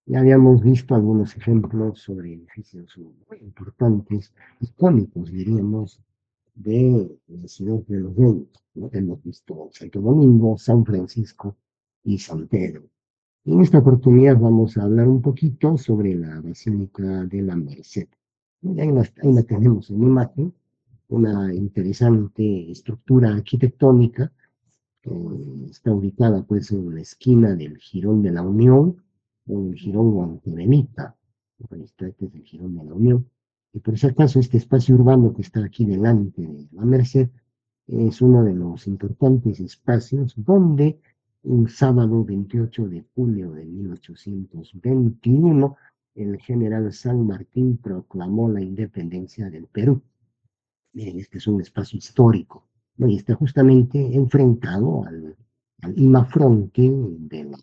Ya habíamos visto algunos ejemplos sobre edificios muy importantes, icónicos, diríamos, de la ciudad de los Reyes, ¿no? Hemos visto Santo Domingo, San Francisco y San Pedro. Y en esta oportunidad vamos a hablar un poquito sobre la Basílica de la Merced. Y ahí la tenemos en imagen, una interesante estructura arquitectónica que está ubicada pues en la esquina del Jirón de la Unión, o el Jirón Huancabenita. Ahí está, este es el Jirón de la Unión. Y por si acaso, este espacio urbano que está aquí delante de la Merced es uno de los importantes espacios donde un sábado 28 de julio de 1821 el general San Martín proclamó la independencia del Perú. Miren, este es un espacio histórico, ¿no? Y está justamente enfrentado al imafronte de la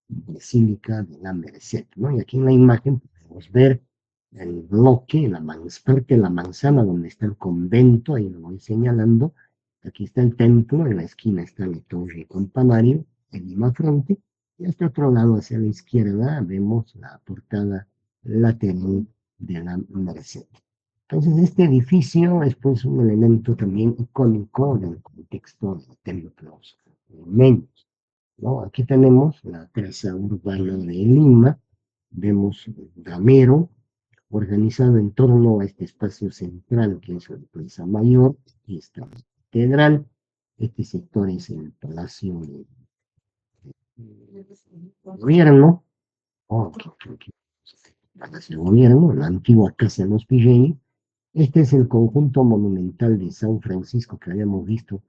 Basílica de la Merced, ¿no? Y aquí en la imagen podemos ver el bloque, parte de la manzana donde está el convento, ahí lo voy señalando. Aquí está el templo, en la esquina está la torre campanario, el imafronte, y hasta otro lado, hacia la izquierda, vemos la portada lateral de la Merced. Entonces, este edificio es pues un elemento también icónico del contexto de templos menos, ¿no? Aquí tenemos la traza urbana de Lima, vemos el Gamero organizado en torno a este espacio central que es la Plaza Mayor, aquí está la Catedral, este sector es el Palacio de Gobierno, oh, Palacio de Gobierno, la antigua Casa de los Virreyes. Este es el conjunto monumental de San Francisco que habíamos visto.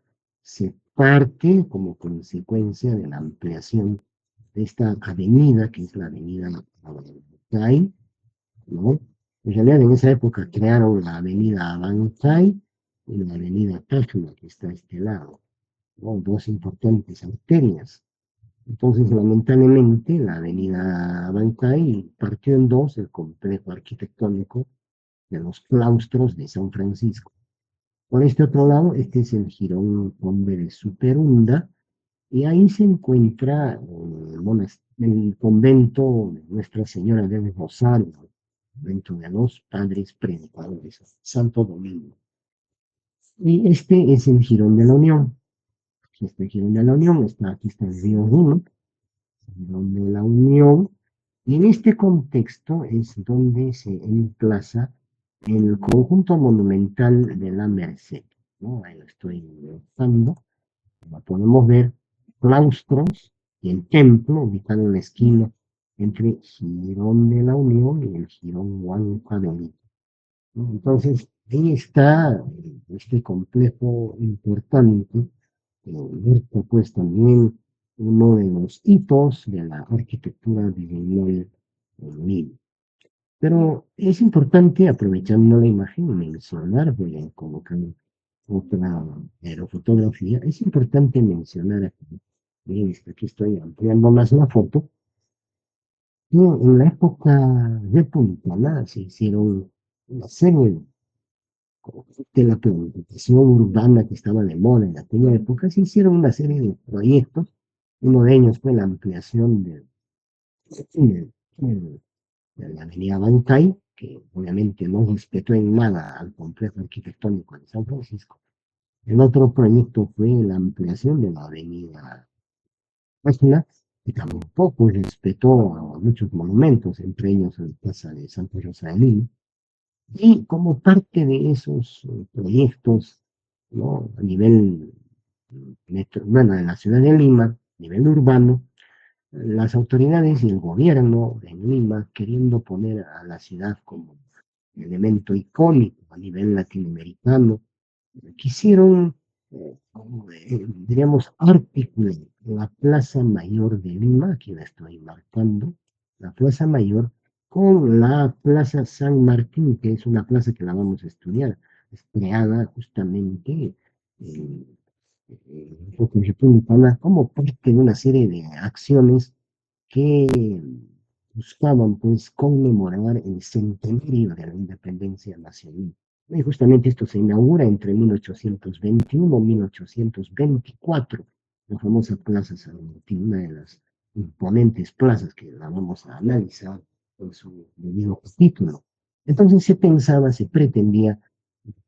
Se parte como consecuencia de la ampliación de esta avenida, que es la avenida Abancay, ¿no? En realidad en esa época crearon la avenida Abancay y la avenida Tacna, que está a este lado, ¿no? Dos importantes arterias. Entonces, lamentablemente, la avenida Abancay partió en dos el complejo arquitectónico de los claustros de San Francisco. Por este otro lado, este es el Jirón Conde de Superunda, y ahí se encuentra el convento de Nuestra Señora del Rosario, convento de los padres predicadores, Santo Domingo. Y este es el Jirón de la Unión. Este Jirón de la Unión está, aquí está el río Rin, donde la Unión, y en este contexto es donde se emplaza el conjunto monumental de la Merced, ¿no? Ahí lo estoy dibujando, como podemos ver, claustros y el templo ubicado en la esquina entre Girón de la Unión y el Girón Huancabenita, ¿no? Entonces, ahí está este complejo importante, marca pues también uno de los hitos de la arquitectura virreinal en Lima. Pero es importante, aprovechando la imagen, mencionar, voy a colocar otra aerofotografía, es importante mencionar aquí, miren, aquí estoy ampliando más la foto, que en la época republicana se hicieron una serie de la planificación urbana que estaba de moda en aquella época, se hicieron una serie de proyectos. Uno de ellos fue la ampliación de- de la avenida Bancay, que obviamente no respetó en nada al complejo arquitectónico de San Francisco. El otro proyecto fue la ampliación de la avenida Página, que tampoco respetó a muchos monumentos, entre ellos la Plaza de Santa Rosa de Lima. Y como parte de esos proyectos, ¿no? A nivel bueno, en la ciudad de Lima, a nivel urbano, las autoridades y el gobierno en Lima, queriendo poner a la ciudad como elemento icónico a nivel latinoamericano, quisieron, diríamos, articular la Plaza Mayor de Lima, aquí la estoy marcando, la Plaza Mayor, con la Plaza San Martín, que es una plaza que la vamos a estudiar, es creada justamente en republicana como parte de una serie de acciones que buscaban pues conmemorar el centenario de la independencia nacional. Y justamente esto se inaugura entre 1821 y 1824, la famosa Plaza San Martín, una de las imponentes plazas que la vamos a analizar en su debido título. Entonces se pensaba, se pretendía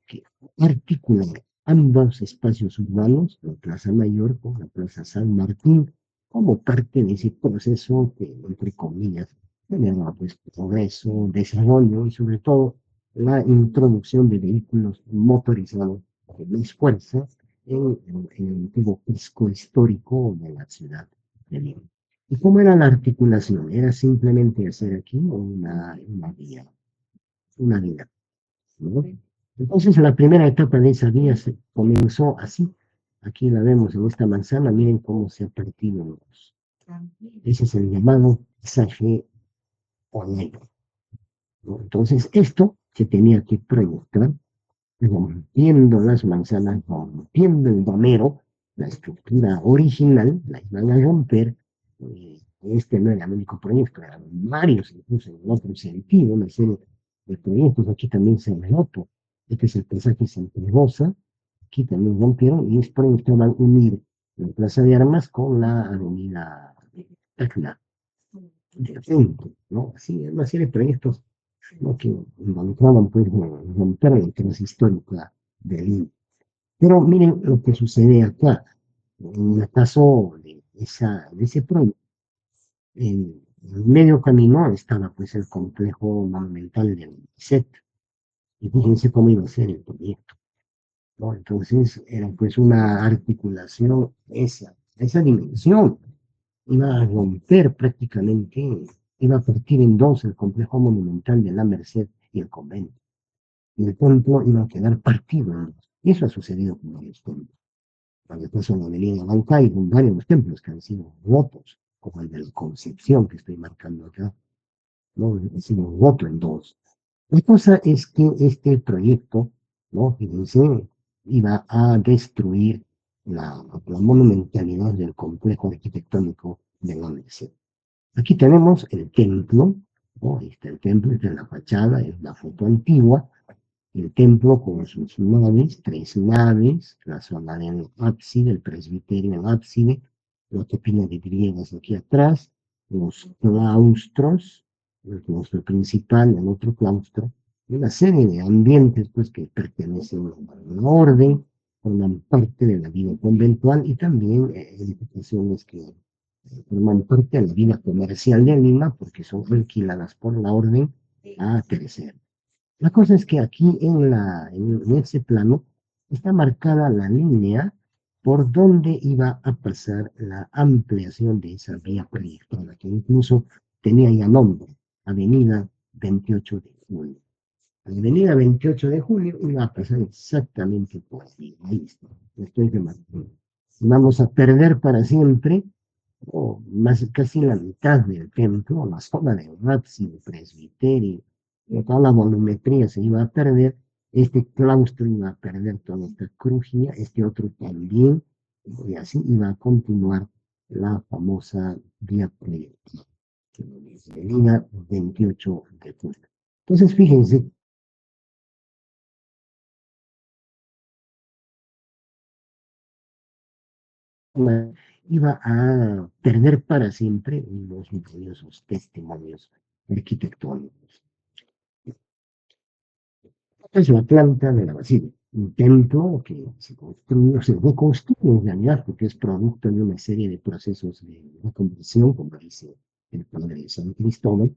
que articular ambos espacios urbanos, la Plaza Mayor con la Plaza San Martín, como parte de ese proceso que, entre comillas, generaba pues progreso, desarrollo y sobre todo la introducción de vehículos motorizados de más fuerza en el antiguo casco histórico de la ciudad de Lima. ¿Y cómo era la articulación? Era simplemente hacer aquí una vía, ¿no? Entonces la primera etapa de esa vía se comenzó así. Aquí la vemos en esta manzana, miren cómo se ha partido en dos. Ese es el llamado pasaje Olmedo, ¿no? Entonces esto se tenía que proyectar rompiendo las manzanas, rompiendo el damero, la estructura original, la iban a romper. Este no era el único proyecto, eran varios, incluso en otro sentido, una serie de proyectos. Aquí también se roto. Este es el pasaje Santa Rosa, aquí también rompieron y es proyectaban unir la Plaza de Armas con la Avenida Tacna de frente, ¿no? Así, una serie de proyectos, ¿no? Que involucraban pues romper la crisis histórica de Lima. Pero miren lo que sucede acá. En el caso de ese proyecto, en medio camino estaba pues el complejo monumental del ICET. Y fíjense cómo iba a ser el proyecto, ¿no? Entonces era pues una articulación esa dimensión. Iba a romper prácticamente, iba a partir en dos el complejo monumental de la Merced y el convento. Y el templo iba a quedar partido en dos. Y eso ha sucedido con varios templos. Cuando después en la avenida Bancay, con varios templos que han sido rotos, como el de la Concepción que estoy marcando acá, ¿no? Ha sido roto en dos. La cosa es que este proyecto, ¿no? Fíjense, iba a destruir la monumentalidad del complejo arquitectónico de la Merced. Aquí tenemos el templo, ¿no? Ahí está el templo, esta es la fachada, es la foto antigua, el templo con sus naves, tres naves, la zona del ábside, el presbiterio, el ábside, la capilla de griegas aquí atrás, los claustros, el claustro principal, el otro claustro, y una serie de ambientes pues, que pertenecen a la orden, forman parte de la vida conventual y también edificaciones que forman parte de la vida comercial de Lima porque son alquiladas por la orden a terceros. La cosa es que aquí en ese plano está marcada la línea por donde iba a pasar la ampliación de esa vía proyectada, que incluso tenía ya nombre, Avenida 28 de Julio. La Avenida 28 de Julio iba a pasar exactamente por ahí. Ahí está. Estoy remarcando. Vamos a perder para siempre o más casi la mitad del templo, la zona del ábside, presbiterio, toda la volumetría se iba a perder, este claustro iba a perder toda esta crujía, este otro también, y así iba a continuar la famosa vía proyectil, que venía 28 de julio. Entonces, fíjense, iba a perder para siempre unos maravillosos testimonios arquitectónicos. Es la planta de la basílica, un templo que se construyó, se reconstruye en realidad porque es producto de una serie de procesos de reconversión, como dice el padre de San Cristóbal,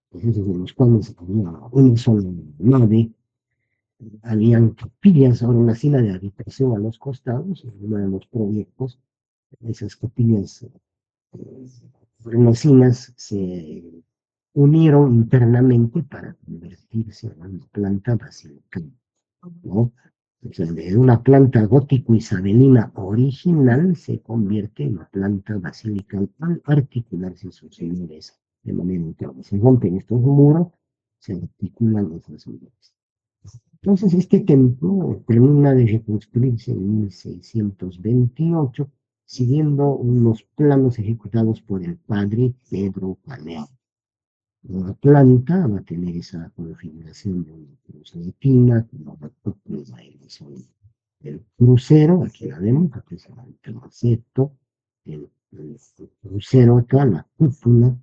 procesos en los cuales había una sola nave, habían capillas, ahora una sala de habitación a los costados, en uno de los proyectos, esas capillas renocinas se unieron internamente para convertirse en una planta basilical, ¿no? O sea, de una planta gótico-isabelina original se convierte en una planta basilical al articularse sus muros de manera interna. Se rompen estos muros, se articulan esas muros. Entonces, este templo termina de reconstruirse en 1628, siguiendo unos planos ejecutados por el padre Pedro Palea. La planta va a tener esa configuración de una cruz latina, como la edición del crucero, aquí la vemos, aquí se va el transepto, el el crucero acá, la cúpula,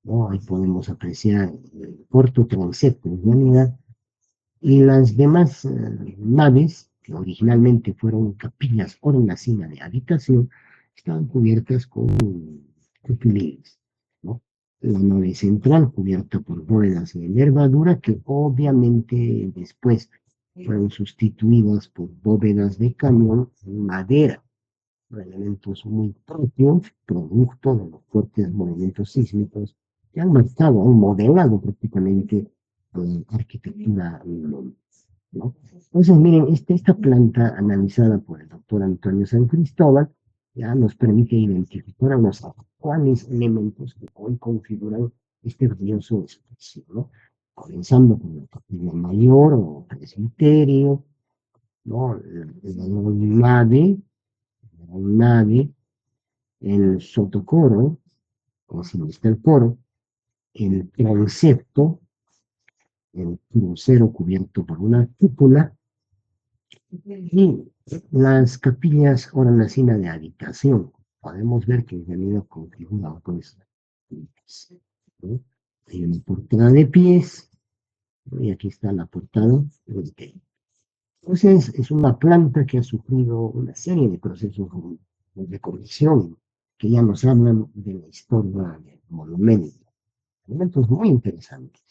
¿no? Ahí podemos apreciar el corto transepto en realidad, y las demás naves, que originalmente fueron capillas hornacinas de habitación, estaban cubiertas con cupulines, ¿no? La nave central cubierta por bóvedas de nervadura que obviamente después fueron sustituidas por bóvedas de cañón en madera, elementos muy propios, producto de los fuertes movimientos sísmicos que han marcado, han modelado prácticamente la arquitectura, ¿no? Entonces, miren, esta planta analizada por el doctor Antonio San Cristóbal ya nos permite identificar a los actuales elementos que hoy configuran este valioso espacio, ¿no? Comenzando con la capilla mayor o presbiterio, ¿no? La nave, el sotocoro, o si no está el coro, el transepto, el crucero cubierto por una cúpula, y las capillas hornacinas de habitación. Podemos ver que en realidad configura pues, ¿no? Hay una portada de pies, ¿no? Y aquí está la portada de pie. Entonces, es una planta que ha sufrido una serie de procesos de corrección que ya nos hablan de la historia del monumento. Monumentos muy interesantes.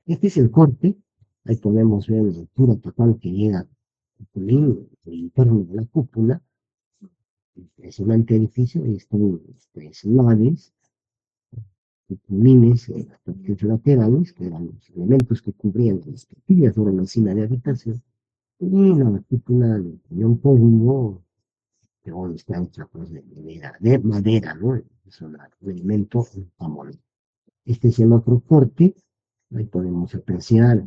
Este es el corte. Ahí podemos ver la altura total que llega al interno de la cúpula. Impresionante edificio. Ahí están tres naves, cupulines, las partes laterales, que eran los elementos que cubrían las capillas de la encina de habitación. Y la cúpula de cañón código, que hoy está hecha pues, de madera, ¿no? Es un elemento famoso. Este es el otro corte. Ahí podemos apreciar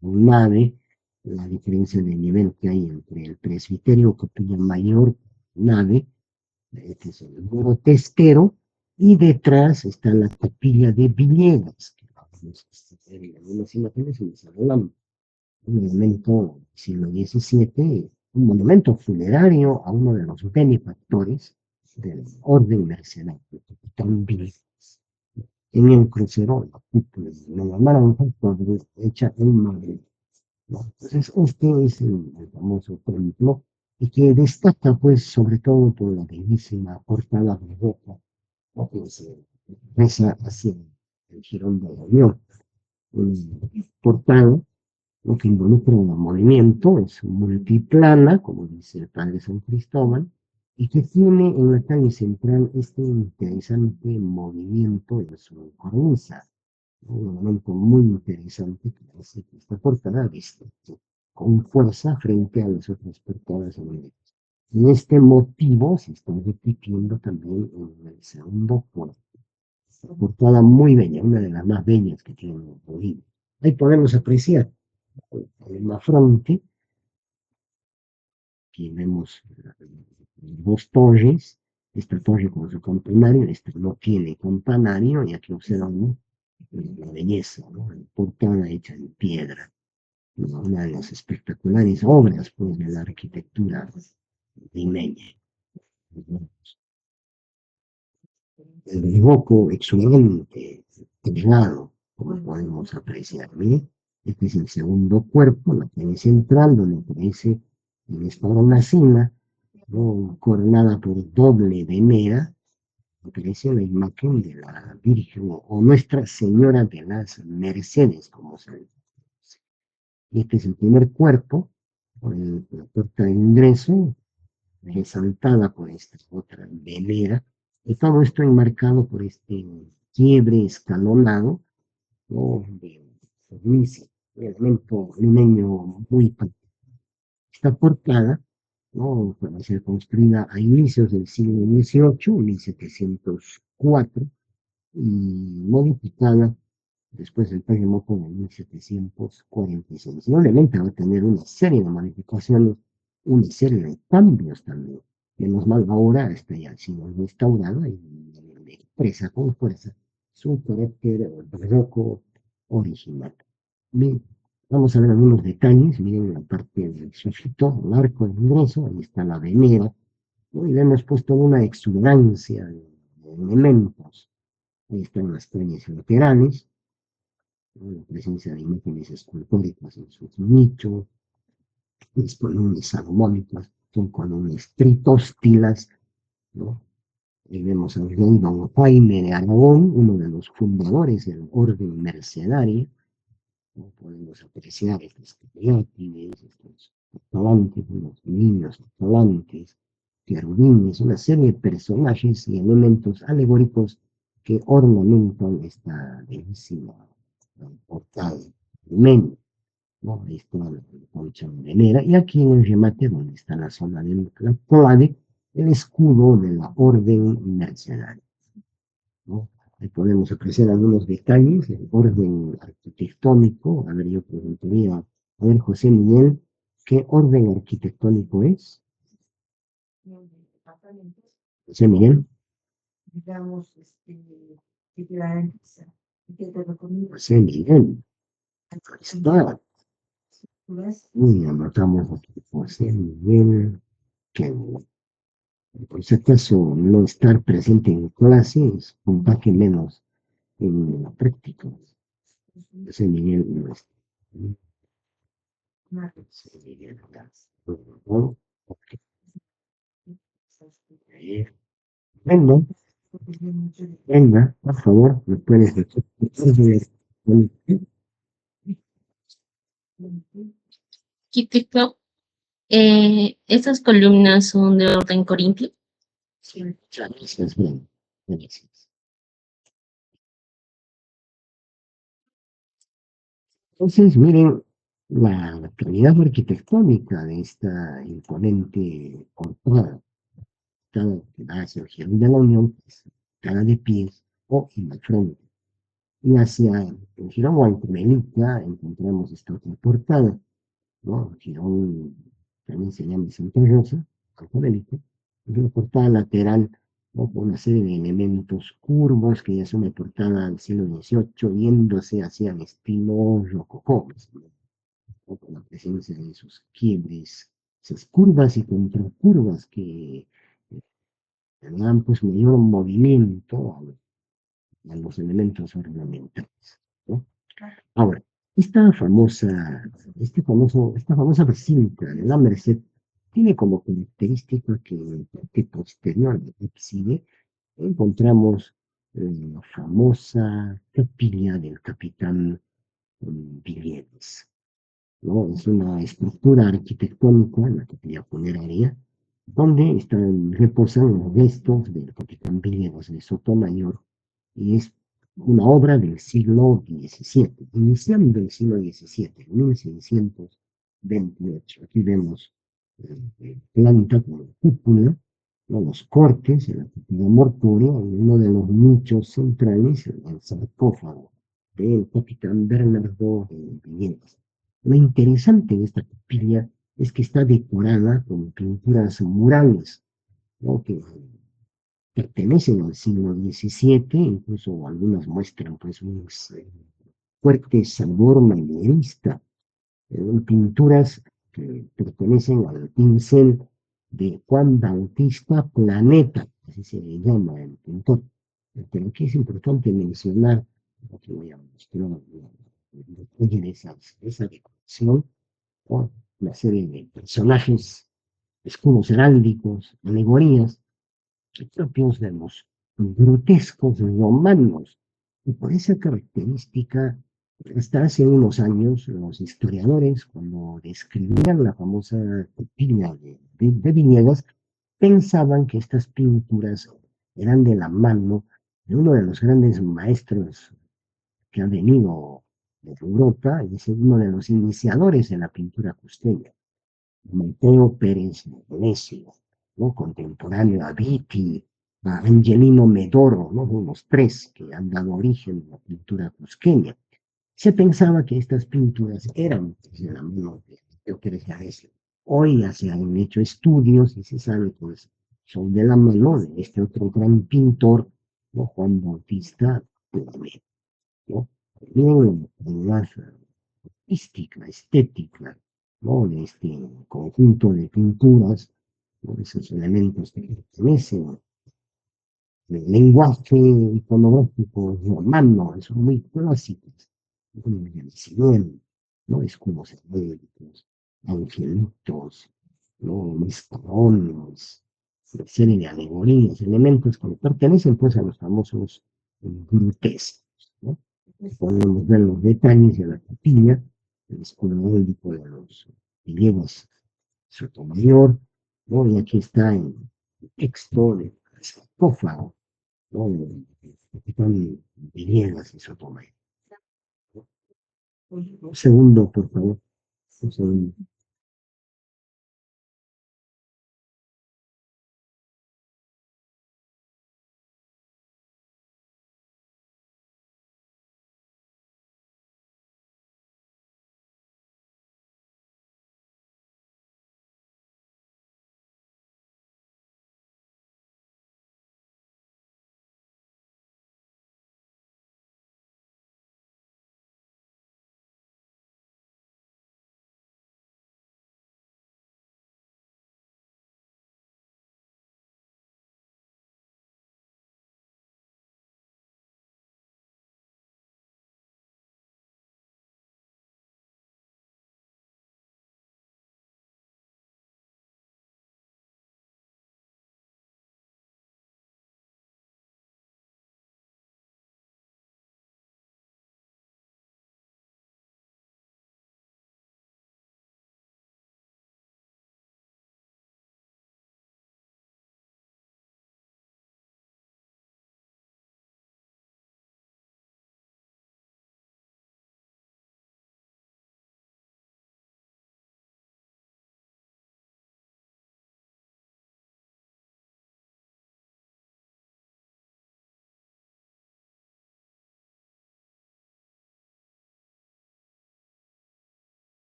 un nave, la diferencia de nivel que hay entre el presbiterio, capilla mayor, nave, este es el muro testero, y detrás está la capilla de Villegas, que vamos a ver en algunas imágenes y les hablamos un elemento del siglo XVII, un monumento funerario a uno de los benefactores del orden mercenario, el capitán Villegas. Tenía un crucero, la cúpula de la naranja, hecha en Madrid, ¿no? Entonces, este es el famoso templo y que destaca, pues, sobre todo por la bellísima portada de roca, ¿no? Que se reza hacia el jirón de la Unión. Un portada, ¿no? Que involucra un movimiento, es multiplana, como dice el padre San Cristóbal, y que tiene en la calle central este interesante movimiento en su cornisa, un elemento muy interesante que hace que esta portada vista con fuerza frente a las otras portadas en. Y este motivo se está repitiendo también en el segundo cuerpo. Una portada muy bella, una de las más bellas que tiene Bolivia. Ahí podemos apreciar en la frente, que vemos dos torres, esta torre con su campanario, esta no tiene campanario, y aquí observamos la belleza, ¿no? La portada hecha en piedra, ¿no? Una de las espectaculares obras pues, de la arquitectura limeña. El revoco exuberante, delgado, como podemos apreciar. ¿Bien? Este es el segundo cuerpo, la pared central, donde aparece en esta hornacina, ¿no? Coronada por doble venera, aparece la imagen de la Virgen o Nuestra Señora de las Mercedes, como se dice. Y este es el primer cuerpo, con la puerta de ingreso, resaltada por esta otra velera, y todo esto enmarcado por este quiebre escalonado, ¿no? De cornisa, un elemento limeño muy esta portada, ¿no? Para ser construida a inicios del siglo XVIII, 1704, y modificada después del terremoto de 1746. Y obviamente va a tener una serie de modificaciones, una serie de cambios también. Menos mal ahora está ya sido restaurada y expresa con fuerza su carácter barroco original. Bien, vamos a ver algunos detalles. Miren la parte del sofito, el arco de ingreso, ahí está la venera, ¿no? Y le hemos puesto una exuberancia de elementos. Ahí están las calles laterales, ¿no? La presencia de imágenes escultóricas en sus nichos, las columnas armónicas, son columnas tritóstilas, ¿no? Y vemos al rey Don Jaime de Aragón, uno de los fundadores del orden mercedario, ¿no? Podemos apreciar estos capriátides, estos talantes, unos niños talantes, querubines, una serie de personajes y elementos alegóricos que ornamentan esta bellísima portada. Men, ¿no? Ahí está la concha morenera, y aquí en el remate, donde está la zona del clave, el escudo de la orden mercedaria, ¿no? Ahí podemos apreciar algunos detalles, el orden arquitectónico. A ver, yo preguntaría, a ver, José Miguel, ¿qué orden arquitectónico es? José Miguel. Digamos, que te da que te recomiendo. José Miguel, ahí está. Uy, anotamos aquí, José Miguel, que por si acaso no estar presente en clases, puntaje menos en la práctica. José Miguel no está. José Miguel no. Ok. Venga, venga, por favor, me puedes decir. Arquitecto, estas columnas son de orden corintio. Sí, muchas gracias, bien, gracias. Entonces, miren la calidad arquitectónica de esta imponente portada, cada que da hacia el Girón de la Unión, pues, cada de pies o en la frente. Y hacia el Girón Huancamelita encontramos esta otra portada, ¿no? Girón también se llama Santa Rosa, Huancamelita, es una portada lateral, ¿no? Con una serie de elementos curvos que ya es una portada del siglo XVIII, yéndose hacia el estilo rococó, ¿no? Con la presencia de esos quiebres, esas curvas y contracurvas que le dan pues mayor movimiento a los elementos ornamentales, ¿no? Ahora, esta famosa basílica de la Merced tiene como característica que en la parte posterior del ábside encontramos la famosa capilla del capitán Villegas, ¿no? Es una estructura arquitectónica, la capilla funeraria, donde reposan los restos del capitán Villegas de Sotomayor, y es una obra del siglo XVII, iniciando el siglo XVII, 1628. Aquí vemos planta con cúpula, ¿no? Los cortes, la capilla mortuoria, y uno de los nichos centrales, el sarcófago del capitán Bernardo Villegas. Lo interesante de esta capilla es que está decorada con pinturas murales, ¿no? Que pertenecen al siglo XVII, incluso algunas muestran pues un fuerte sabor manierista, pinturas que pertenecen al pincel de Juan Bautista Planeta, así se le llama el pintor. Pero aquí es importante mencionar, aquí voy a mostrar esa decoración, ¿no? Una serie de personajes, escudos heráldicos, alegorías, propios de los grotescos romanos. Y por esa característica, hasta hace unos años, los historiadores, cuando describían la famosa capilla de Viniegas, pensaban que estas pinturas eran de la mano de uno de los grandes maestros que ha venido de Europa y es uno de los iniciadores de la pintura costeña, Mateo Pérez Melesio, ¿no? Contemporáneo a Vitti, a Angelino Medoro, ¿no? Los tres que han dado origen a la pintura cusqueña. Se pensaba que estas pinturas eran pues, de la mano de Mateo Pérez Melesio. Hoy ya se han hecho estudios y se sabe que pues, son de la mano de este otro gran pintor, ¿no? Juan Bautista Plumé, ¿no? Miren la artística, estética, ¿no? De este conjunto de pinturas, ¿no? Esos elementos que pertenecen el lenguaje iconográfico romano, son muy clásicos, muy bien, ¿no? Escudos herméticos, angelitos, ¿no? Escalones, una serie de alegorías, elementos que pertenecen pues a los famosos grutescos, ¿no? Podemos ver los detalles de la capilla, el escudo médico de los griegos Sotomayor, ¿no? Y aquí está en el texto del sarcófago, ¿no? Están Villegas y Sotomayor. Un segundo, por favor. Un segundo.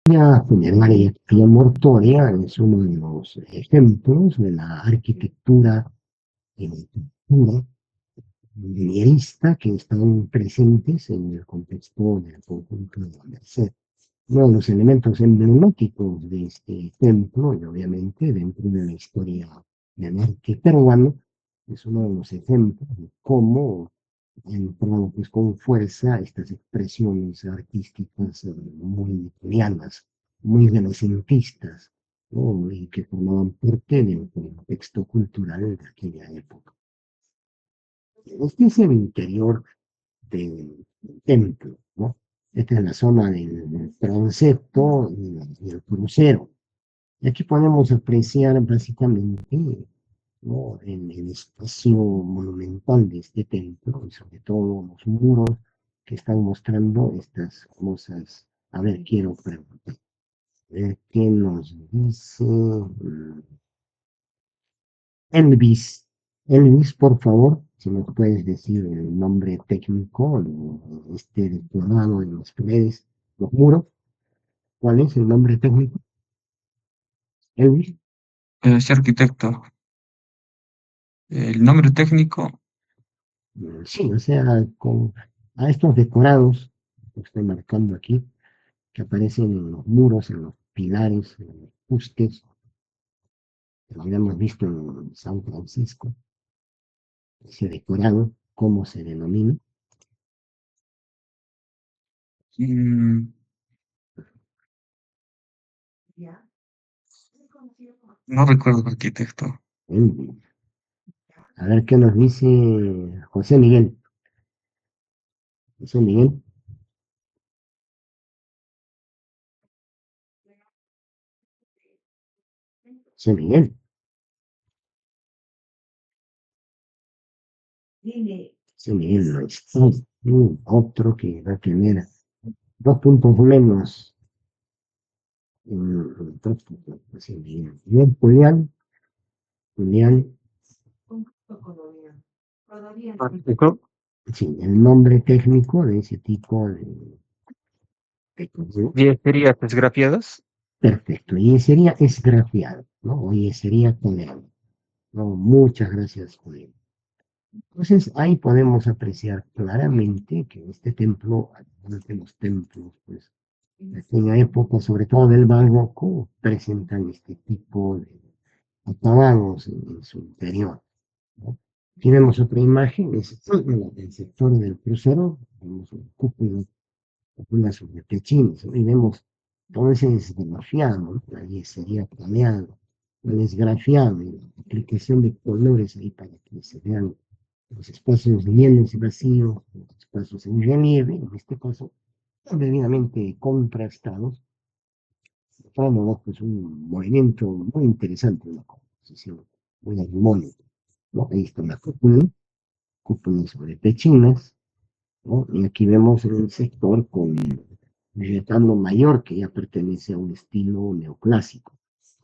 La funeraria Pia Mortoria es uno de los ejemplos de la arquitectura y la cultura manierista que están presentes en el contexto del conjunto de la Merced. Uno de los elementos emblemáticos de este templo, y obviamente dentro de la historia del arte peruano, es uno de los ejemplos de cómo han entrado pues, con fuerza estas expresiones artísticas muy italianas, muy renacentistas, ¿no? Y que formaban parte del contexto cultural de aquella época. Este es el interior del templo, ¿no? Esta es la zona del transepto y el crucero. Y aquí podemos apreciar básicamente, ¿no? El espacio monumental de este templo y sobre todo los muros que están mostrando estas famosas. A ver, quiero preguntar, a ver qué nos dice Elvis. Elvis, por favor, si me puedes decir el nombre técnico de este decorado de las paredes, los muros. ¿Cuál es el nombre técnico? Elvis. Este arquitecto, el nombre técnico, Sí, o sea, con a estos decorados que estoy marcando aquí, que aparecen en los muros, en los pilares, en los fustes, que lo habíamos visto en San Francisco, ese decorado, ¿cómo se denomina? mm, no recuerdo el arquitecto. Elvis. A ver qué nos dice José Miguel. José Miguel. José Miguel. José Miguel no está. Otro que va a tener 2 puntos menos. José Miguel. Bien, Julián. Julián. ¿Arquitecto? Sí, el nombre técnico de ese tipo de cosas. ¿Yeserías esgrafiadas? Perfecto. Y sería esgrafiado, ¿no? O sería tolerado. No, muchas gracias, Julián. Entonces, ahí podemos apreciar claramente que este templo, además de los templos, pues, de aquella época, sobre todo del barroco, presentan este tipo de acabados en su interior, ¿no? Aquí vemos otra imagen, es el sector del crucero, vemos una cúpula sobre techines, ¿no? Y vemos todo ese esgrafiado, ¿no? Ahí sería planeado, el esgrafiado, y la aplicación de colores ahí para que se vean los espacios llenos y vacíos, los espacios en relieve, en este caso, debidamente contrastados, mostrando pues, un movimiento muy interesante, una composición muy armónica, ¿no? Ahí está la cúpula sobre pechinas, ¿no? Y aquí vemos el sector con el retablo mayor que ya pertenece a un estilo neoclásico,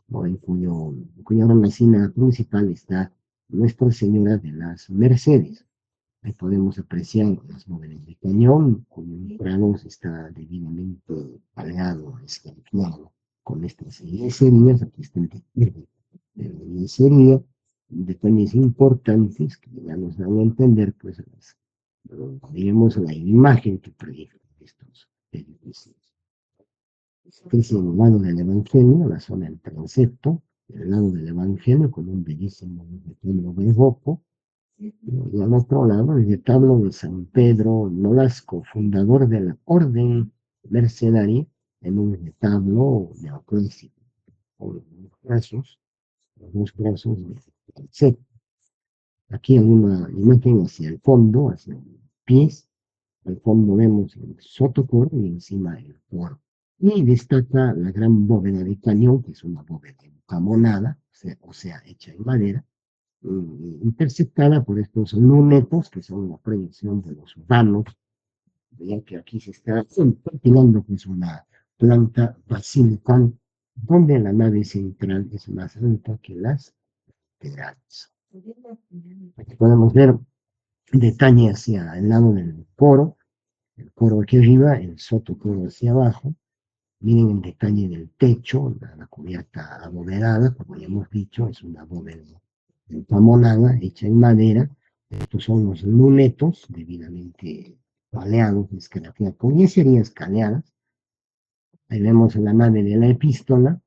¿no? En cuya hornacina principal está Nuestra Señora de las Mercedes. Ahí podemos apreciar las bóvedas de cañón, con un plano está debidamente paleado, escalfado, con estas yeserías, aquí está el detalle de la yesería, detalles importantes que ya nos dan a entender, pues, digamos, la imagen que proyectan estos edificios. Este es el lado del Evangelio, la zona del transepto, el lado del Evangelio, con un bellísimo retablo barroco, y al otro lado, el retablo de San Pedro Nolasco, fundador de la Orden Mercedaria, en un retablo neoclásico, con los dos brazos de transepto. Aquí hay una imagen hacia el fondo, hacia los pies. Al fondo vemos el sotocoro y encima el coro. Y destaca la gran bóveda de cañón, que es una bóveda encamonada, o sea, hecha en madera, interceptada por estos lunetos, que son la proyección de los vanos, ya que aquí se está perfilando pues, una planta basilical, donde la nave central es más alta que las laterales. Aquí podemos ver detalle hacia el lado del coro, el coro aquí arriba, el sotocoro hacia abajo. Miren el detalle del techo, la cubierta abovedada, como ya hemos dicho, es una bóveda entamonada, hecha en madera. Estos son los lunetos, debidamente paleados, esgrafiados, con yeserías caleadas. Ahí vemos la nave de la epístola.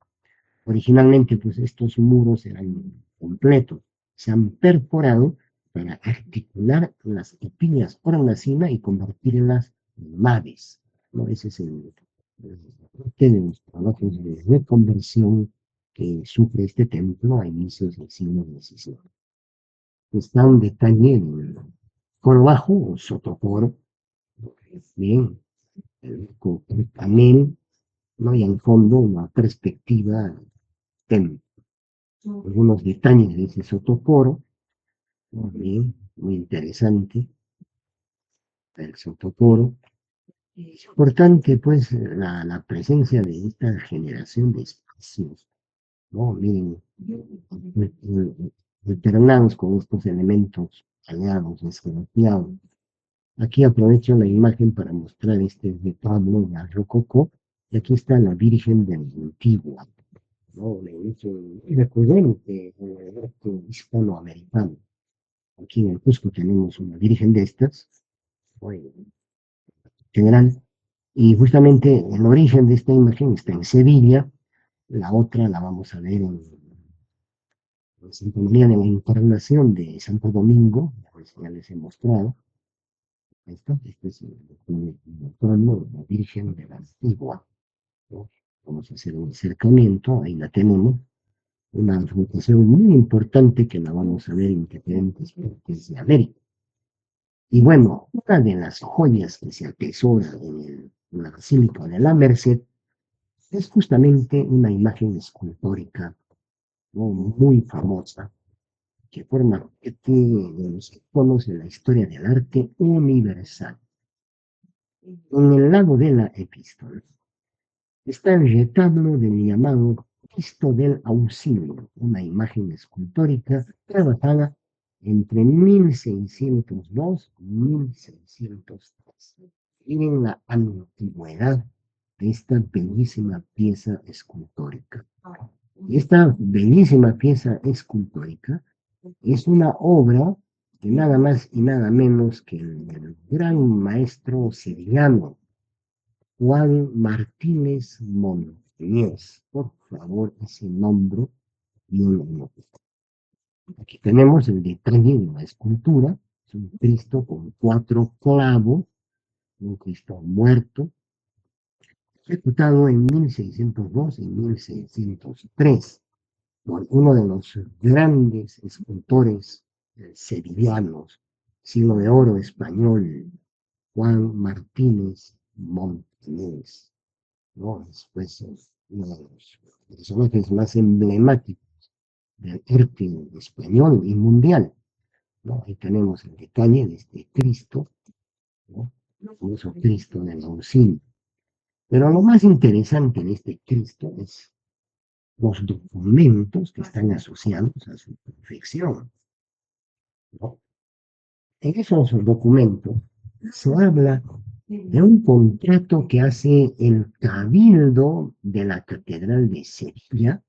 Originalmente, pues estos muros eran completos, se han perforado para articular las capillas hornacina y convertirlas en naves, ¿no? Ese es parte de los trabajos de reconversión que sufre este templo a inicios del siglo XVI. Está un detalle en el coro bajo, o sotocoro, bien, el panel, ¿no? Y al fondo una perspectiva templo. Algunos detalles de ese sotocoro, muy bien, muy interesante, el sotocoro. Es importante, pues, la presencia de esta generación de espacios, ¿no? Miren, alternados con estos elementos aliados, esgrafiados. Aquí aprovecho la imagen para mostrar este retablo de rococó, y aquí está la Virgen del Antigua, ¿no? Recurrente en el arte hispanoamericano. Aquí en el Cusco tenemos una virgen de estas, bueno, general, y justamente el origen de esta imagen está en Sevilla, la otra la vamos a ver en Santa María de la Encarnación de Santo Domingo, pues ya les he mostrado, este es mostrando la Virgen de la Antigua, ¿no? Vamos a hacer un acercamiento, ahí la tenemos, una advocación muy importante que la vamos a ver en diferentes partes de América. Y bueno, una de las joyas que se atesora en la Basílica de la Merced es justamente una imagen escultórica, ¿no? Muy famosa, que forma parte de los iconos de la historia del arte universal. En el lado de la epístola está el retablo del llamado Cristo del Auxilio, una imagen escultórica trabajada entre 1602 y 1603. Miren la antigüedad de esta bellísima pieza escultórica. Y esta bellísima pieza escultórica Es una obra de nada más y nada menos que el gran maestro sevillano Juan Martínez Montañés. Por favor, ese nombre y un. Aquí tenemos el detalle de la escultura. Es un Cristo con 4 clavos, un Cristo muerto, ejecutado en 1602 y 1603 por uno de los grandes escultores sevillanos, siglo de oro español, Juan Martínez Montañés, ¿no? Después uno de los personajes más emblemáticos del arte español y mundial, ¿no? Ahí tenemos el detalle de este Cristo, ¿no? El famoso Cristo del Auxilio. Pero lo más interesante de este Cristo es los documentos que están asociados a su perfección, ¿no? En esos documentos se habla de un contrato que hace el Cabildo de la Catedral de Sevilla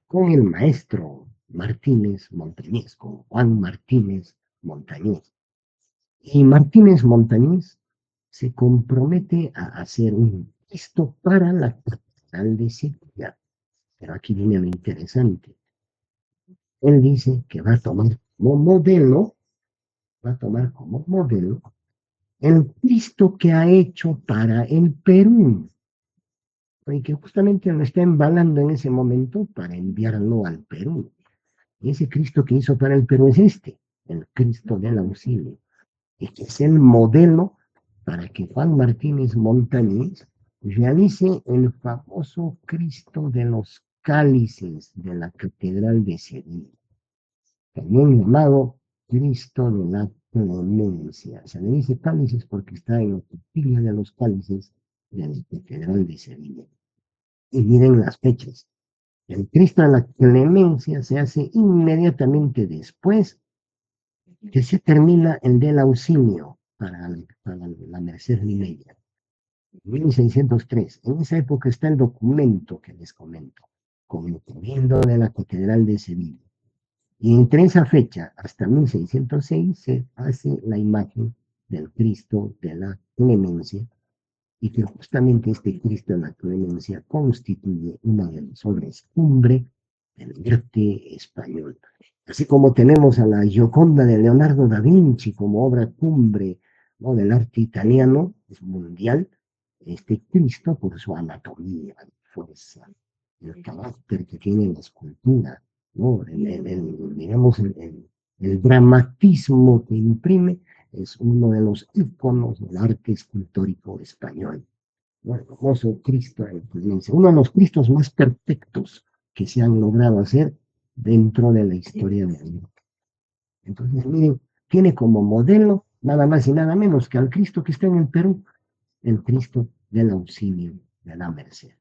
con el maestro Martínez Montañés, con Juan Martínez Montañés. Y Martínez Montañés se compromete a hacer un Cristo para la Catedral de Sevilla. Pero aquí viene lo interesante. Él dice que va a tomar como modelo el Cristo que ha hecho para el Perú, y que justamente lo está embalando en ese momento para enviarlo al Perú. Y ese Cristo que hizo para el Perú es este, el Cristo del Auxilio, y que es el modelo para que Juan Martínez Montañés realice el famoso Cristo de los Cálices de la Catedral de Sevilla, también llamado Cristo de la Clemencia. Se le dice cálices porque está en la capilla de los cálices de la Catedral de Sevilla. Y miren las fechas. El Cristo de la Clemencia se hace inmediatamente después que se termina el del Auxilio para la Merced Limeña. 1603. En esa época está el documento que les comento, con el cabildo de la Catedral de Sevilla. Y entre esa fecha hasta 1606 se hace la imagen del Cristo de la Clemencia, y que justamente este Cristo de la Clemencia constituye una de las obras cumbre del arte español. Así como tenemos a la Gioconda de Leonardo da Vinci como obra cumbre, ¿no?, del arte italiano, es mundial, este Cristo por su anatomía, fuerza, el carácter que tiene la escultura, ¿no? Digamos, el dramatismo que imprime es uno de los íconos del arte escultórico español, ¿no? El famoso Cristo de la Clemencia, uno de los Cristos más perfectos que se han logrado hacer dentro de la historia de arte. Entonces, miren, tiene como modelo nada más y nada menos que al Cristo que está en el Perú, el Cristo del Auxilio de la Merced.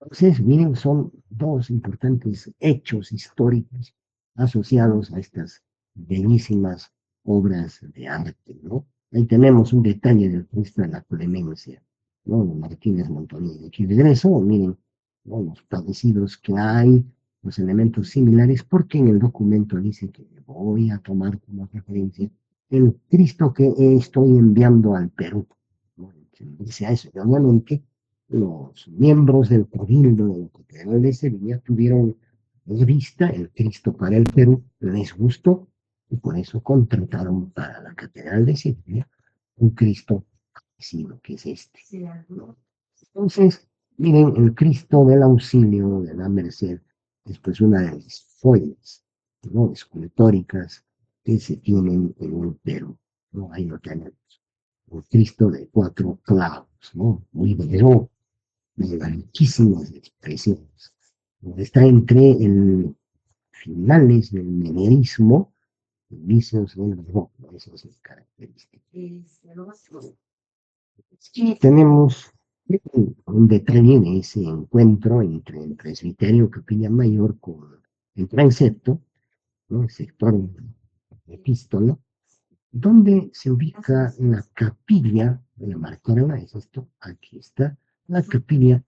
Entonces, miren, son dos importantes hechos históricos asociados a estas bellísimas obras de arte, ¿no? Ahí tenemos un detalle del Cristo de la Clemencia, ¿no?, de Martínez Montañés. Aquí regreso, miren, ¿no?, los parecidos que hay, los elementos similares, porque en el documento dice que voy a tomar como referencia el Cristo que estoy enviando al Perú, ¿no? Dice a eso, y obviamente los miembros del Cabildo de la Catedral de Sevilla tuvieron de vista el Cristo para el Perú, les gustó, y por eso contrataron para la Catedral de Sevilla un Cristo parecido, que es este, ¿no? Entonces, miren, el Cristo del Auxilio de la Merced es pues una de las joyas, ¿no?, escultóricas que se tienen en el Perú, ¿no? Ahí lo tenemos, el Cristo de 4 clavos, ¿no?, muy bello, de riquísimas expresiones. Está entre el finales del menerismo y inicios del barroco, esa es la característica. Y tenemos un detalle de ese encuentro entre el presbiterio Capilla Mayor con el transepto, ¿no?, el sector epístola, donde se ubica la capilla, voy a marcarla, es esto, aquí está, la capilla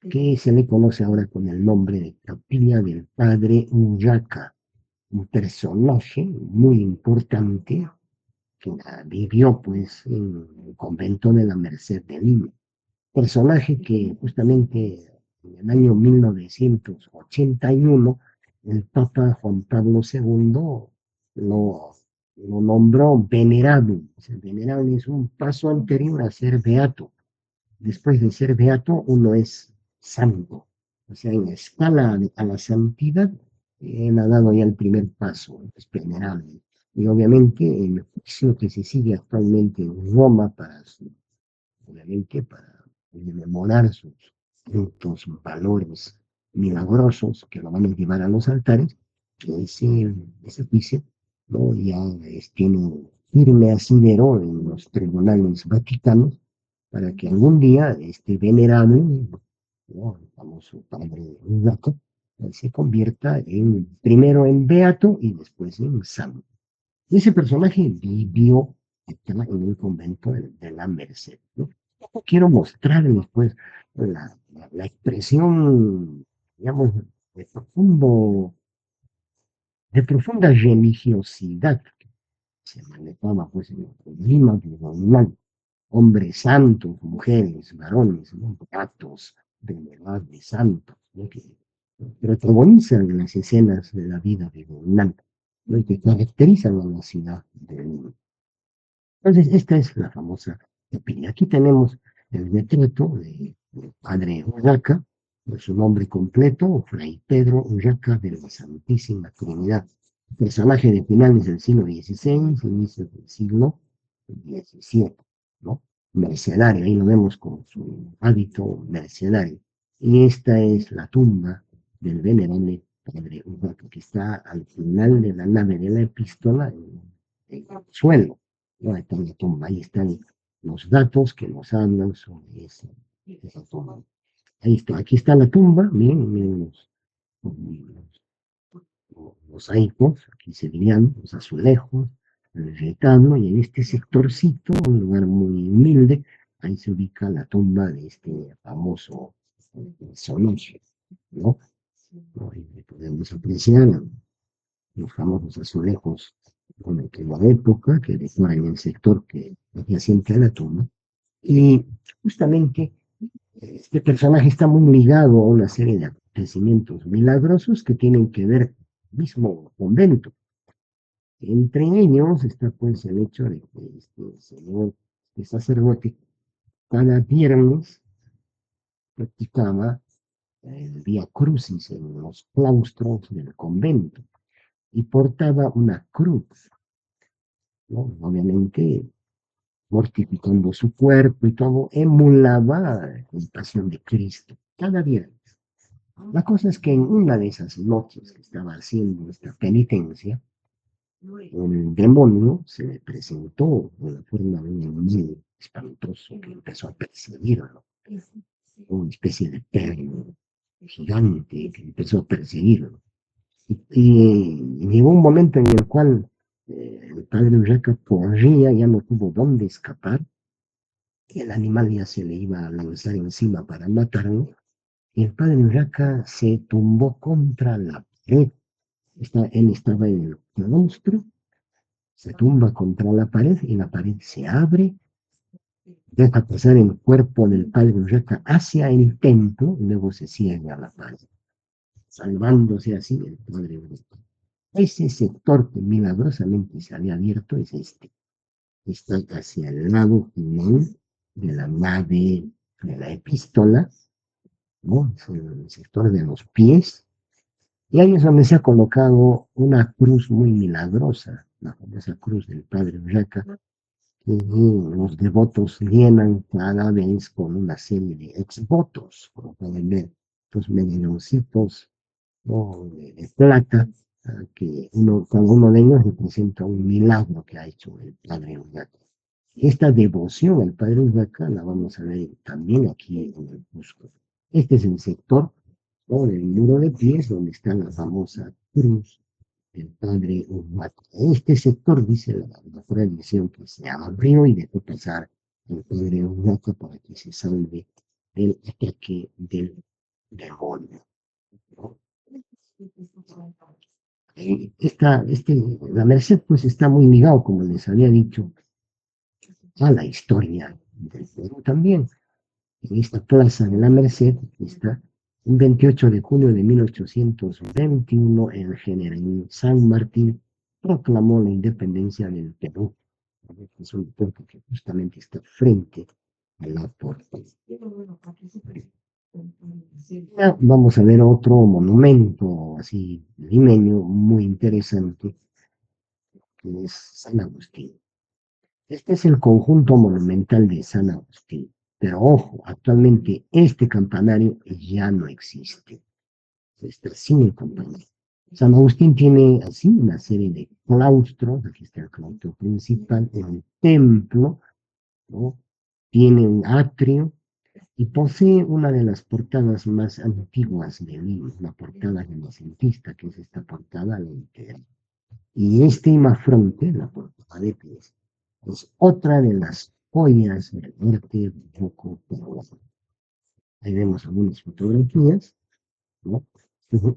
que se le conoce ahora con el nombre de Capilla del Padre Ullaca, un personaje muy importante que vivió pues en el convento de la Merced de Lima. Personaje que justamente en el año 1981 el Papa Juan Pablo II lo, lo nombró venerable. O sea, venerable es un paso anterior a ser beato. Después de ser beato, uno es santo. O sea, en la escala a la santidad, él ha dado ya el primer paso, es venerable. Y obviamente el juicio que se sigue actualmente en Roma obviamente para rememorar sus frutos, valores milagrosos que lo van a llevar a los altares, que ese juicio ¿no? Ya tiene firme asidero en los tribunales vaticanos para que algún día este venerable, ¿no? el famoso padre Ugaco, se convierta primero en beato y después en santo. Ese personaje vivió en el convento de la Merced. ¿No? Quiero mostrarles, pues, la expresión, digamos, de, profundo, de profunda religiosidad que se manejaba, pues, en el clima tribunal. Hombres santos, mujeres, varones, ¿no? Gatos, venerables, santos, ¿no? Que protagonizan las escenas de la vida tribunal, ¿no? Y que caracterizan a la ciudad de Lima. Entonces, esta es la famosa capilla. Aquí tenemos el decreto de padre Urraca, de su nombre completo, Fray Pedro Urraca de la Santísima Trinidad, personaje de finales del siglo XVI, inicios del siglo XVII, ¿no? Mercenario, ahí lo vemos con su hábito mercenario. Y esta es la tumba del venerable padre Urraca, que está al final de la nave de la epístola, en el suelo. ¿No? Está la tumba, ahí están los datos que nos hablan sobre esa tumba. Ahí está, aquí está la tumba, miren los mosaicos, aquí se veían los azulejos, el retablo, y en este sectorcito, un lugar muy humilde, ahí se ubica la tumba de este famoso personaje, ¿no? Ahí podemos apreciar los famosos azulejos de la época que decoran el sector que adyacente a la tumba. Y justamente este personaje está muy ligado a una serie de acontecimientos milagrosos que tienen que ver mismo convento. Entre ellos está pues el hecho de que este señor, este sacerdote, cada viernes practicaba el Vía Crucis en los claustros del convento y portaba una cruz, ¿no? Obviamente mortificando su cuerpo y todo, emulaba la pasión de Cristo cada viernes. La cosa es que en una de esas noches que estaba haciendo esta penitencia, el demonio se le presentó en la forma de un enemigo espantoso que empezó a perseguirlo, una especie de perro gigante que empezó a perseguirlo. Y llegó un momento en el cual el padre Urraca corría, ya no tuvo dónde escapar, el animal ya se le iba a lanzar encima para matarlo, y el padre Urraca se tumbó contra la pared. Él estaba en el claustro, se tumba contra la pared y la pared se abre, deja pasar el cuerpo del padre Urraca hacia el templo y luego se cierra la pared, salvándose así el padre Urraca. Ese sector que milagrosamente se había abierto es este. Está hacia el lado final de la nave de la epístola, ¿no? Es el sector de los pies. Y ahí es donde se ha colocado una cruz muy milagrosa, la famosa cruz del Padre Urraca, que los devotos llenan cada vez con una serie de exvotos, como pueden ver, los medalloncitos, ¿no? de plata, que cada uno de ellos representa un milagro que ha hecho el Padre Urraca. Esta devoción al Padre Urraca la vamos a ver también aquí en el Cusco. Este es el sector, ¿no? del muro de pies donde está la famosa cruz del Padre Urraca. Este sector dice la tradición que se abrió y dejó pasar el Padre Urraca para que se salve del ataque del demonio, ¿no? La Merced pues está muy ligado, como les había dicho, a la historia del Perú también. En esta plaza de la Merced está un 28 de junio de 1821 el general San Martín proclamó la independencia del Perú. Es un puerto que justamente está frente a la puerta. Ya vamos a ver otro monumento así limeño muy interesante, que es San Agustín. Este es el conjunto monumental de San Agustín. Pero ojo, actualmente este campanario ya no existe. Está sin el campanario. San Agustín tiene así una serie de claustros. Aquí está el claustro principal, el templo, ¿no? Tiene un atrio y posee una de las portadas más antiguas de Lima, la portada renacentista, que es esta portada entera. Y este imafronte, la portada de pies, es otra de las joyas del arte barroco peruano. Ahí vemos algunas fotografías, ¿no?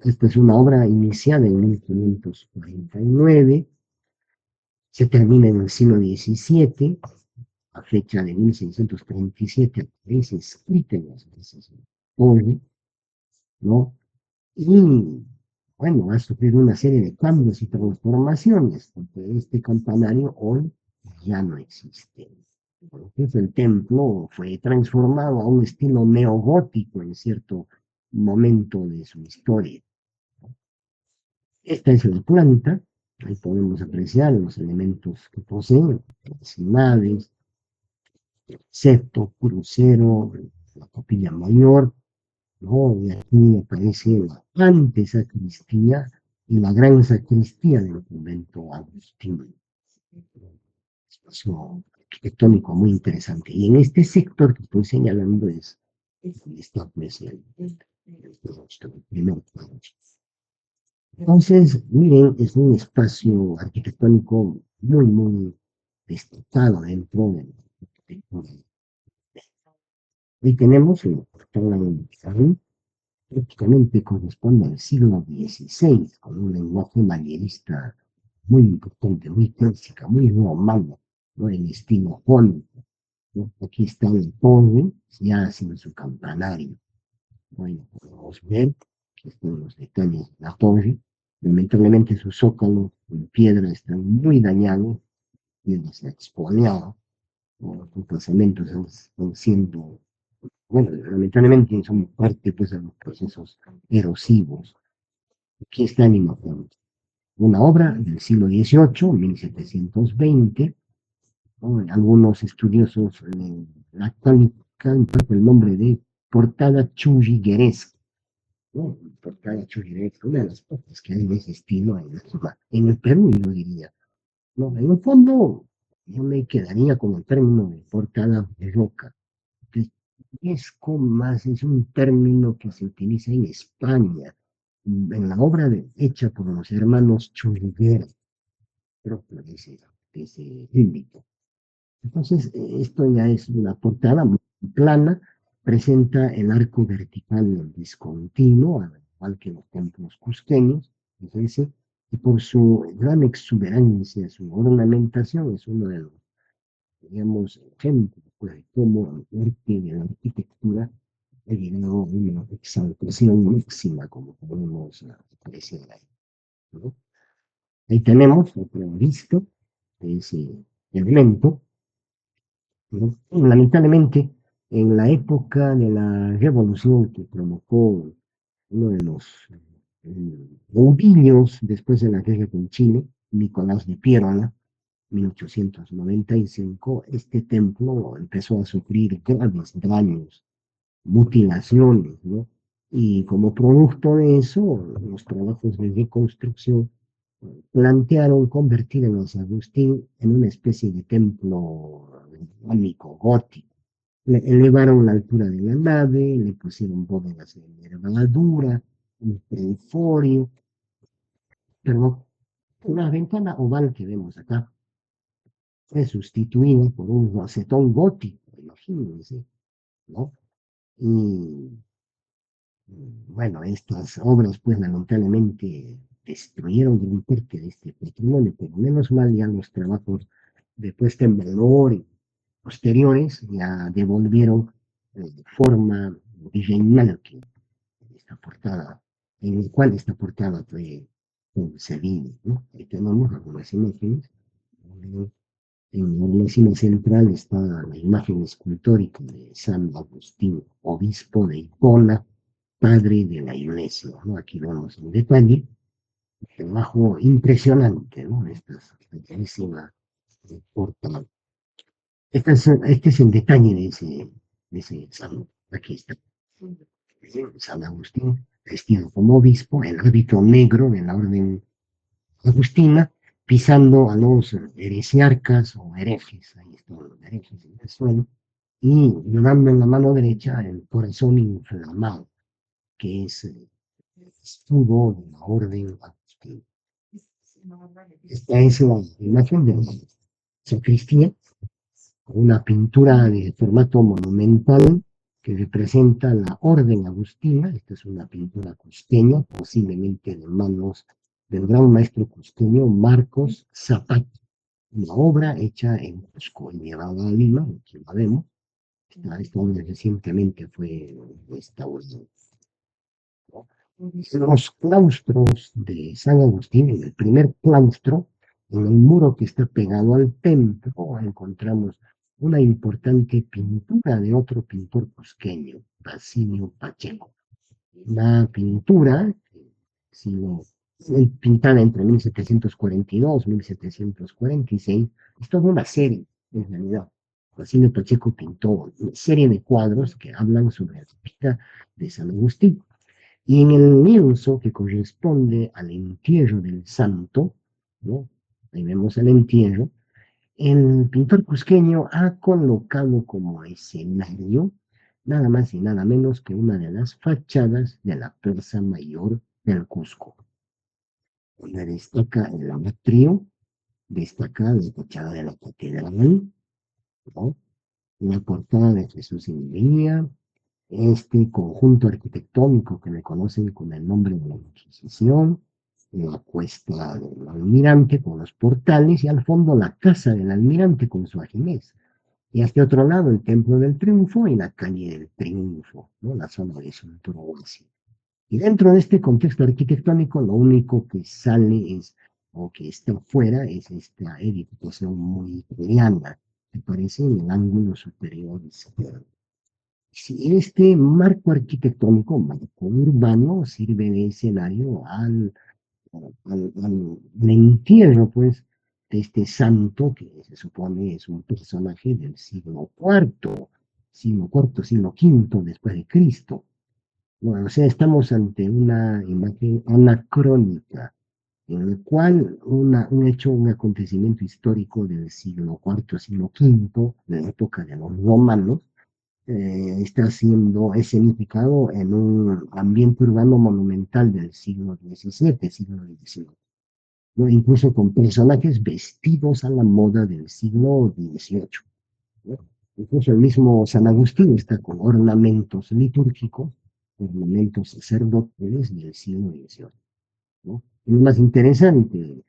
Esta es una obra iniciada en 1549, se termina en el siglo XVII, a fecha de 1637 aparece escrita en las mesas de oro, ¿no? Y bueno, ha sufrido una serie de cambios y transformaciones, porque este campanario hoy ya no existe. Entonces el templo fue transformado a un estilo neogótico en cierto momento de su historia. Esta es la planta, ahí podemos apreciar los elementos que poseen, las naves, el septo, crucero, la capilla mayor, ¿no? Y aquí aparece la antesacristía y la gran sacristía del convento agustino. Espacio arquitectónico muy interesante. Y en este sector que estoy señalando es está pues el primer plano. Entonces, miren, es un espacio arquitectónico muy, muy destacado dentro de la arquitectura. Ahí tenemos el portal del jardín, prácticamente corresponde al siglo XVI, con un lenguaje manierista muy importante, muy clásica, muy romano, ¿no? El estilo jónico, ¿no? Aquí está el torre, ya sin su campanario. Bueno, podemos ver, aquí están los detalles de la torre. Lamentablemente su zócalo en piedra está muy dañado, y se ha expoliado, ¿no? Los basementos están siendo, bueno, lamentablemente son parte pues, de los procesos erosivos. Aquí está la imagen, una obra del siglo XVIII, 1720, ¿no? Algunos estudiosos la califican por el nombre de portada churrigueresca, ¿no? Portada churrigueresca, una de las pocas que hay de ese estilo en el Perú, yo diría. ¿No? En el fondo, yo me quedaría con el término de portada barroca, que es con más, es un término que se utiliza en España, en la obra hecha por los hermanos Churriguera, propio de ese límite. Entonces, esto ya es una portada muy plana, presenta el arco vertical discontinuo, al igual que los templos cusqueños, fíjense, y por su gran exuberancia, su ornamentación, es uno de los, digamos, ejemplos pues, de cómo el arte de la arquitectura ha llegado a una exaltación máxima, como podemos apreciar ahí, ¿no? Ahí tenemos otro visto de ese elemento, ¿no? Lamentablemente, en la época de la revolución que provocó uno de los caudillos después de la guerra con Chile, Nicolás de Piérola, 1895, este templo empezó a sufrir graves daños, mutilaciones, ¿no? Y como producto de eso, los trabajos de reconstrucción plantearon convertir a San Agustín en una especie de templo románico gótico. Le elevaron la altura de la nave, le pusieron bóvedas de nervadura, un triforio, pero una ventana oval que vemos acá fue sustituida por un rosetón gótico, imagínense, ¿no? Y bueno, estas obras, pues lamentablemente destruyeron gran parte de este patrimonio, pero menos mal ya los trabajos de puesta en valor y posteriores ya devolvieron forma diseñal que esta portada, en el cual esta portada fue concebida, ¿no? Ahí tenemos algunas imágenes. En la escena central está la imagen escultórica de San Agustín, obispo de Hipona, padre de la iglesia, ¿no? Aquí vemos en detalle el trabajo impresionante, ¿no? Esta bellísima portada. Este es el detalle de ese santo. Aquí está. San Agustín, vestido como obispo, el hábito negro de la orden agustina, pisando a los heresiarcas o herejes, ahí están los herejes en el suelo, y llevando en la mano derecha el corazón inflamado, que es el escudo de la orden agustina. Esta es la imagen de la sacristía, una pintura de formato monumental que representa la orden agustina. Esta es una pintura cusqueña, posiblemente de manos del gran maestro cusqueño Marcos Zapata. Una obra hecha en Cusco y llevada a Lima, aquí la vemos. Esta obra recientemente fue restaurada. Los claustros de San Agustín, en el primer claustro, en el muro que está pegado al templo, encontramos una importante pintura de otro pintor cusqueño, Basilio Pacheco. Una pintura siglo, pintada entre 1742 y 1746, es toda una serie, en realidad. Basilio Pacheco pintó una serie de cuadros que hablan sobre la vida de San Agustín. Y en el lienzo que corresponde al entierro del santo, ¿no? Ahí vemos el entierro, el pintor cusqueño ha colocado como escenario nada más y nada menos que una de las fachadas de la Plaza Mayor del Cusco, donde destaca el atrio, destaca la fachada de la catedral, ¿no? La portada de Jesús en Línea, este conjunto arquitectónico que le conocen con el nombre de la Inquisición, la cuesta del almirante con los portales y al fondo la casa del almirante con su ajimez. Y hacia otro lado el Templo del Triunfo y la calle del Triunfo, ¿no? La zona de Sunturoasi. Y dentro de este contexto arquitectónico lo único que sale es, o que está fuera, es esta edificación muy italiana, que aparece en el ángulo superior izquierdo. Si este marco arquitectónico, marco urbano, sirve de escenario al entierro, pues, de este santo que se supone es un personaje del siglo IV, siglo V después de Cristo. Bueno, o sea, estamos ante una imagen anacrónica, en el cual un hecho, un acontecimiento histórico del siglo IV, siglo V, de la época de los romanos, está siendo escenificado en un ambiente urbano monumental del siglo XVII, siglo XVIII, ¿no? Incluso con personajes vestidos a la moda del siglo XVIII, ¿no? Incluso el mismo San Agustín está con ornamentos litúrgicos, ornamentos sacerdotales del siglo XVIII, ¿no? Y lo más interesante,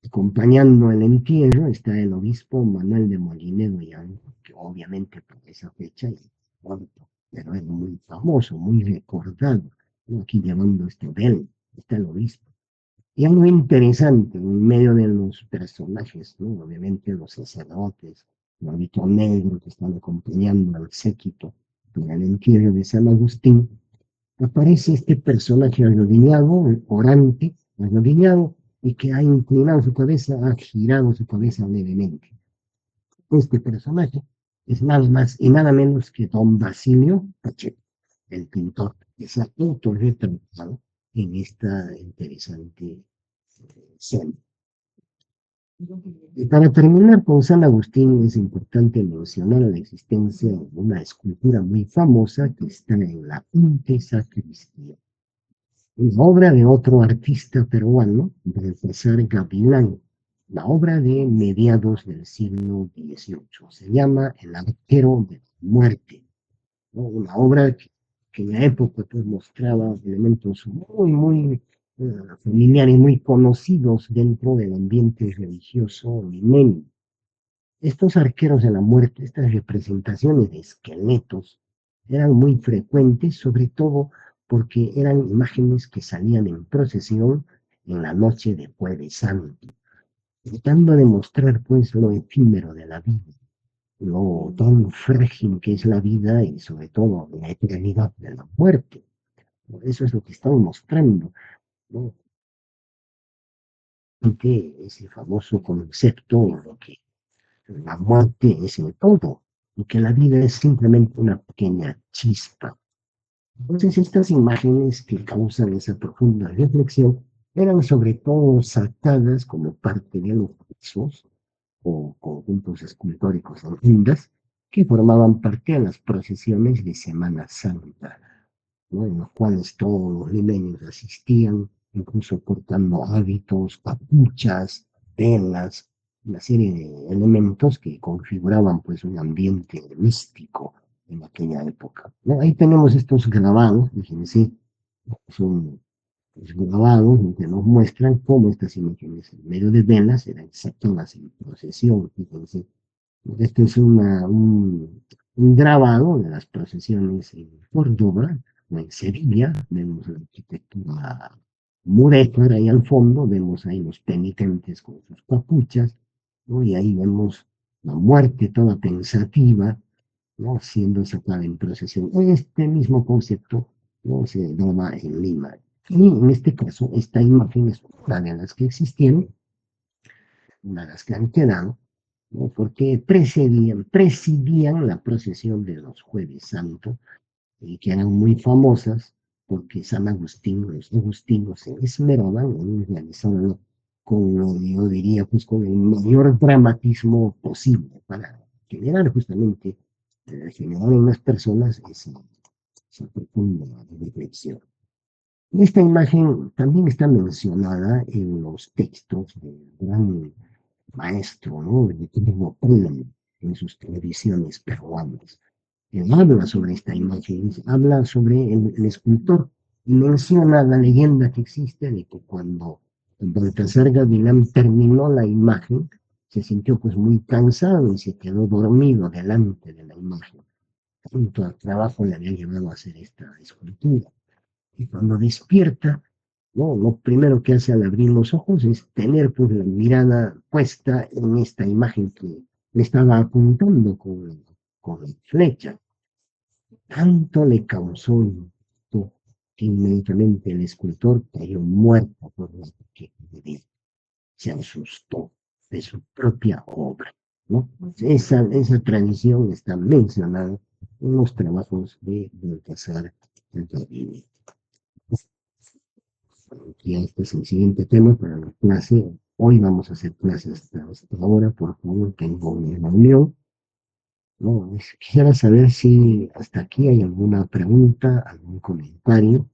acompañando el entierro está el obispo Manuel de Molinedo y Anco, que obviamente por esa fecha es muerto, pero es muy famoso, muy recordado, ¿no? Aquí llevando este velo, está el obispo. Y algo interesante en medio de los personajes, ¿no? Obviamente los sacerdotes, el hábito negro que están acompañando al séquito para el entierro de San Agustín, aparece este personaje arrodillado, orante, arrodillado, y que ha inclinado su cabeza, ha girado su cabeza levemente. Este personaje es nada más y nada menos que don Basilio Pacheco, el pintor, que se ha autorretratado en esta interesante escena. Y para terminar con San Agustín es importante mencionar la existencia de una escultura muy famosa que está en la Punta Sacristía, una obra de otro artista peruano, Baltasar Gavilán, la obra de mediados del siglo XVIII. Se llama El arquero de la muerte, ¿no? Una obra que en la época pues, mostraba elementos muy, muy familiares muy conocidos dentro del ambiente religioso limeño. Estos arqueros de la muerte, estas representaciones de esqueletos, eran muy frecuentes, sobre todo porque eran imágenes que salían en procesión en la noche de Jueves Santo, tratando de mostrar pues lo efímero de la vida, lo tan frágil que es la vida y sobre todo la eternidad de la muerte. Eso es lo que están mostrando, ¿no? Ese famoso concepto de que la muerte es el todo y que la vida es simplemente una pequeña chispa. Entonces estas imágenes que causan esa profunda reflexión eran sobre todo sacadas como parte de los rizos o conjuntos escultóricos en lindas que formaban parte de las procesiones de Semana Santa, ¿no? En los cuales todos los limeños asistían, incluso portando hábitos, capuchas, velas, una serie de elementos que configuraban pues un ambiente místico en aquella época, ¿no? Ahí tenemos estos grabados, fíjense, son los grabados que nos muestran cómo estas imágenes en medio de velas eran sacadas en procesión, fíjense. Este es un grabado de las procesiones en Córdoba o en Sevilla. Vemos la arquitectura mudéjar ahí al fondo, vemos ahí los penitentes con sus capuchas, ¿no? Y ahí vemos la muerte toda pensativa, ¿no? Siendo sacada en procesión. Este mismo concepto, ¿no? Se daba en Lima. Y en este caso, esta imagen es una de las que existieron, una de las que han quedado, ¿no? Porque presidían la procesión de los Jueves Santo, y que eran muy famosas porque San Agustín, los agustinos se esmeraban en realizarlo con, yo diría, pues con el mayor dramatismo posible para generar justamente, generar en las personas esa profunda reflexión. Esta imagen también está mencionada en los textos del gran maestro, ¿no? De Guillermo Pullman, en sus televisiones peruanas. Él habla sobre esta imagen, habla sobre el escultor y menciona la leyenda que existe de que cuando Baltasar Gavilán terminó la imagen, se sintió pues muy cansado y se quedó dormido delante de la imagen. Tanto al trabajo le había llevado a hacer esta escultura. Y cuando despierta, ¿no? Lo primero que hace al abrir los ojos es tener pues la mirada puesta en esta imagen que le estaba apuntando con la flecha. Tanto le causó impacto que inmediatamente el escultor cayó muerto por la que se asustó de su propia obra, ¿no? Esa tradición está mencionada en los trabajos de Baltasar Gaviria. Y este es el siguiente tema para la clase. Hoy vamos a hacer clases hasta ahora, por favor, tengo una reunión. No, quisiera saber si hasta aquí hay alguna pregunta, algún comentario.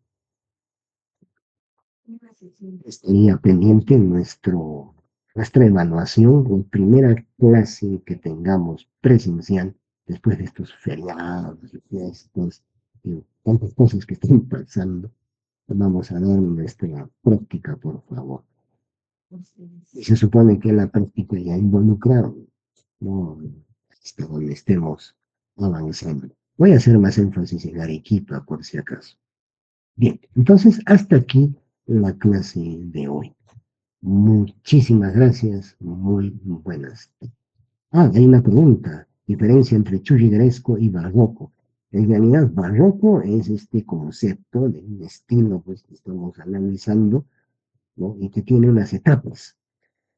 Estaría pendiente nuestra evaluación en primera clase que tengamos presencial después de estos feriados y fiestas y tantas cosas que están pasando. Vamos a dar nuestra práctica, por favor. Y se supone que la práctica ya involucra, no hasta donde estemos avanzando. Voy a hacer más énfasis en Arequipa, por si acaso. Bien, entonces hasta aquí la clase de hoy. Muchísimas gracias, muy buenas. Ah, hay una pregunta. Diferencia entre churrigueresco y barroco. En realidad, barroco es este concepto de un estilo pues, que estamos analizando, ¿no? Y que tiene unas etapas.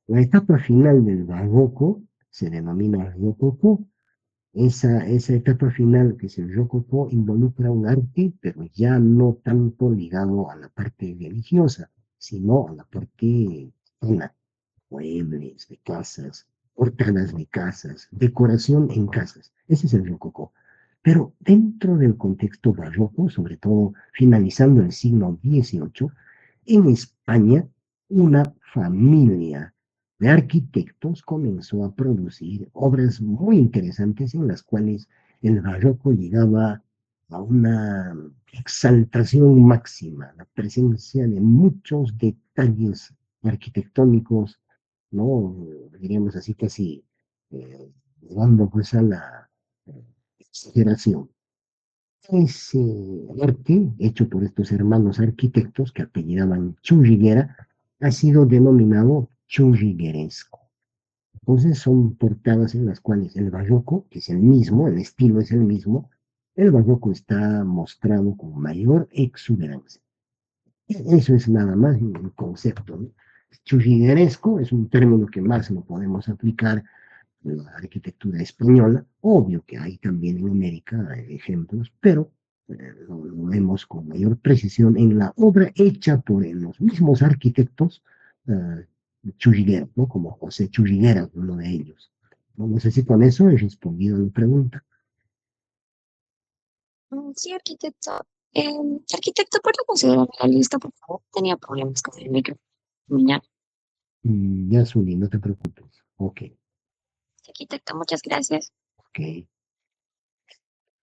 La etapa final del barroco se denomina rococó. Esa etapa final, que es el rococó, involucra un arte, pero ya no tanto ligado a la parte religiosa, sino a la parte plana, muebles de casas, portadas de casas, decoración en casas. Ese es el rococó. Pero dentro del contexto barroco, sobre todo finalizando el siglo XVIII, en España, una familia de arquitectos comenzó a producir obras muy interesantes en las cuales el barroco llegaba a una exaltación máxima, la presencia de muchos detalles arquitectónicos, ¿no? Diríamos así casi llegando pues a la exageración. Ese arte, hecho por estos hermanos arquitectos que apellidaban Churriguera, ha sido denominado churrigueresco. Entonces son portadas en las cuales el barroco, que es el mismo, el estilo es el mismo, el barroco está mostrado con mayor exuberancia. Eso es nada más el concepto, ¿no? Churrigueresco es un término que más no podemos aplicar la arquitectura española. Obvio que hay también en América ejemplos, pero lo vemos con mayor precisión en la obra hecha por los mismos arquitectos churrigueros, ¿no? Como José Churriguera, uno de ellos. No, no sé si con eso he respondido a la pregunta. Sí, arquitecto. Arquitecto, ¿puede considerar la lista, por favor? Tenía problemas con el micro. Ya. Ya, Zuli, no te preocupes. Ok, Arquitecto, muchas gracias. ok.